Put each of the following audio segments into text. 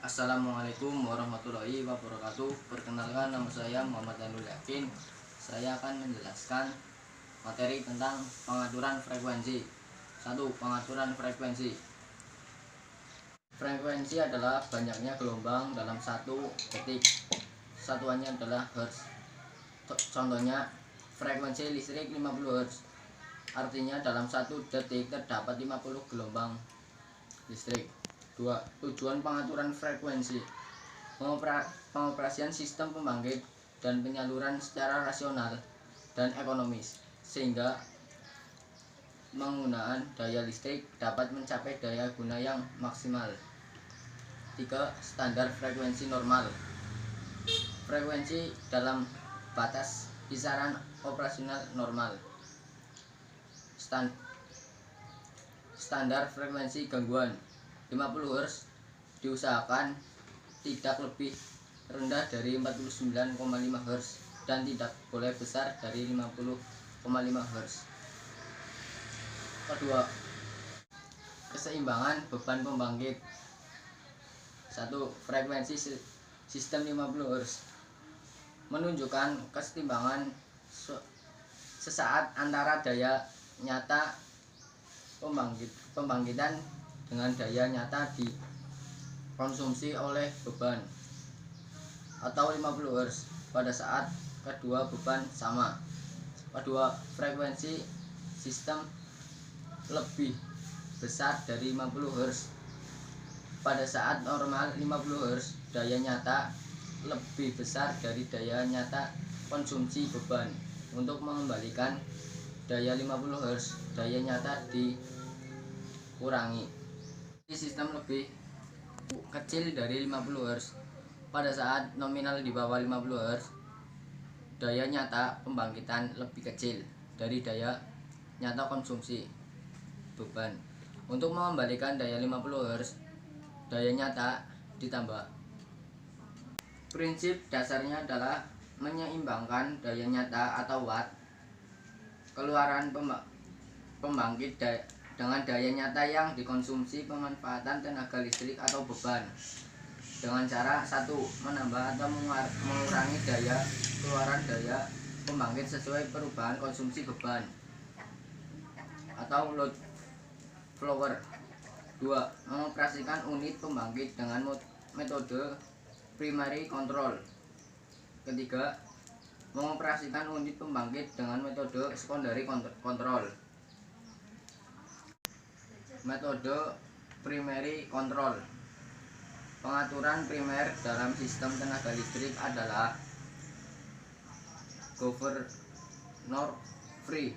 Assalamualaikum warahmatullahi wabarakatuh. Perkenalkan, nama saya Muhammad Danul Yakin. Saya akan menjelaskan materi tentang pengaturan frekuensi. 1. Pengaturan frekuensi. Frekuensi adalah banyaknya gelombang dalam satu detik. Satuannya adalah hertz. Contohnya, frekuensi listrik 50 hertz. Artinya dalam satu detik terdapat 50 gelombang listrik. 2. Tujuan pengaturan frekuensi: pengoperasian sistem pembangkit dan penyaluran secara rasional dan ekonomis, sehingga penggunaan daya listrik dapat mencapai daya guna yang maksimal. 3. Standar frekuensi normal. Frekuensi dalam batas kisaran operasional normal. Standar frekuensi gangguan 50 Hz diusahakan tidak lebih rendah dari 49,5 Hz dan tidak boleh besar dari 50,5 Hz. Kedua, keseimbangan beban pembangkit. 1. Frekuensi sistem 50 Hz menunjukkan keseimbangan sesaat antara daya nyata pembangkitan dengan daya nyata dikonsumsi oleh beban, atau 50 Hz pada saat kedua beban sama. Kedua, frekuensi sistem lebih besar dari 50 Hz. Pada saat normal 50 Hz, daya nyata lebih besar dari daya nyata konsumsi beban. Untuk mengembalikan daya 50 Hz, daya nyata dikurangi. Sistem lebih kecil dari 50 Hz. Pada saat nominal di bawah 50 Hz, daya nyata pembangkitan lebih kecil dari daya nyata konsumsi beban. Untuk mengembalikan daya 50 Hz, daya nyata ditambah. Prinsip dasarnya adalah menyeimbangkan daya nyata atau watt keluaran pembangkit dengan daya nyata yang dikonsumsi pemanfaatan tenaga listrik atau beban, dengan cara: 1. Menambah atau mengurangi daya keluaran daya pembangkit sesuai perubahan konsumsi beban atau load flower. 2. Mengoperasikan unit pembangkit dengan metode primary control. Ketiga, mengoperasikan unit pembangkit dengan metode secondary control. Metode primary control. Pengaturan primer dalam sistem tenaga listrik adalah governor free.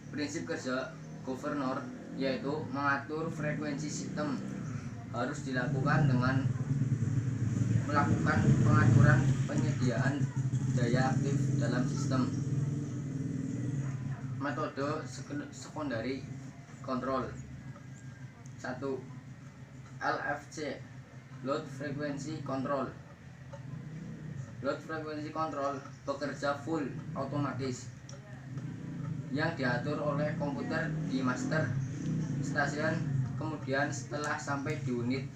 Prinsip kerja governor yaitu mengatur frekuensi sistem harus dilakukan dengan melakukan pengaturan penyediaan daya aktif dalam sistem. Metode secondary control. 1. LFC, load frequency control. Load frequency control bekerja full otomatis yang diatur oleh komputer di master station. Kemudian setelah sampai di unit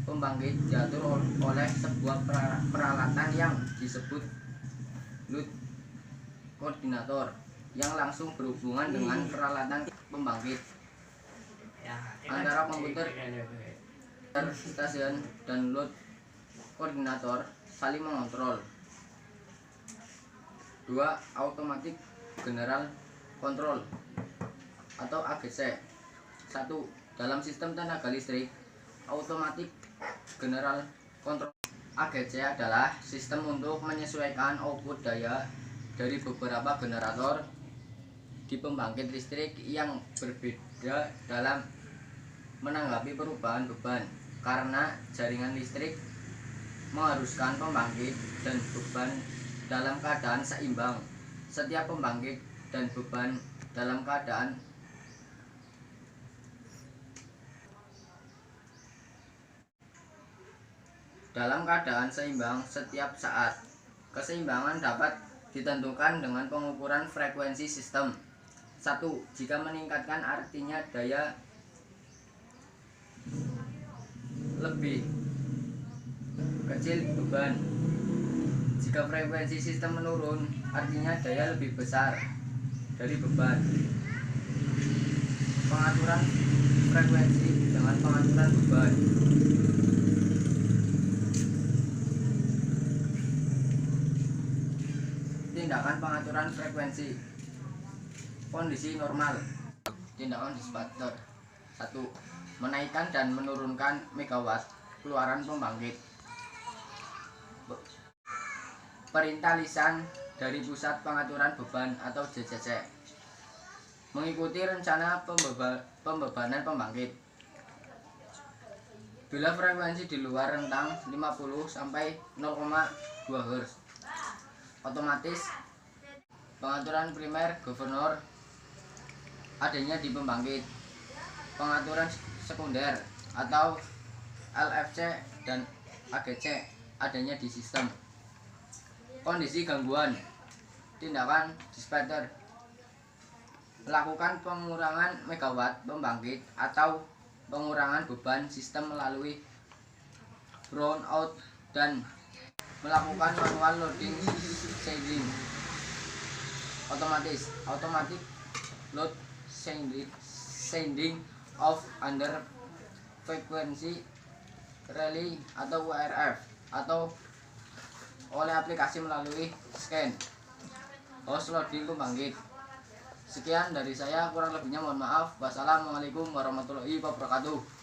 pembangkit, diatur oleh sebuah peralatan yang disebut load koordinator yang langsung berhubungan dengan peralatan pembangkit. Antara komputer stasiun dan load koordinator saling mengontrol. 2. Automatic General Control atau AGC. 1. Dalam sistem tenaga listrik, Automatic General Control AGC adalah sistem untuk menyesuaikan output daya dari beberapa generator di pembangkit listrik yang berbeda dalam menanggapi perubahan beban, karena jaringan listrik mengharuskan pembangkit dan beban dalam keadaan seimbang. Setiap pembangkit dan beban dalam keadaan seimbang setiap saat. Keseimbangan dapat ditentukan dengan pengukuran frekuensi sistem. 1. Jika meningkatkan artinya daya lebih memperkecil beban. Jika frekuensi sistem menurun, artinya daya lebih besar dari beban. Pengaturan frekuensi dengan pengaturan beban. Tindakan pengaturan frekuensi. Kondisi normal. Tindakan dispatcher. 1. Menaikkan dan menurunkan megawatt keluaran pembangkit. Perintah lisan dari pusat pengaturan beban atau JCC. Mengikuti rencana pembebanan pembangkit. Bila frekuensi di luar rentang 50 sampai 0,2 Hz, otomatis pengaturan primer governor adanya di pembangkit. Pengaturan sekunder atau LFC dan AGC adanya di sistem. Kondisi gangguan. Tindakan dispatcher. Melakukan pengurangan megawatt pembangkit atau pengurangan beban sistem melalui brownout dan melakukan manual loading changing. Automatic load changing off under frequency relay atau WRF atau oleh aplikasi melalui scan host loading pembangkit. Sekian dari saya, kurang lebihnya mohon maaf. Wassalamualaikum warahmatullahi wabarakatuh.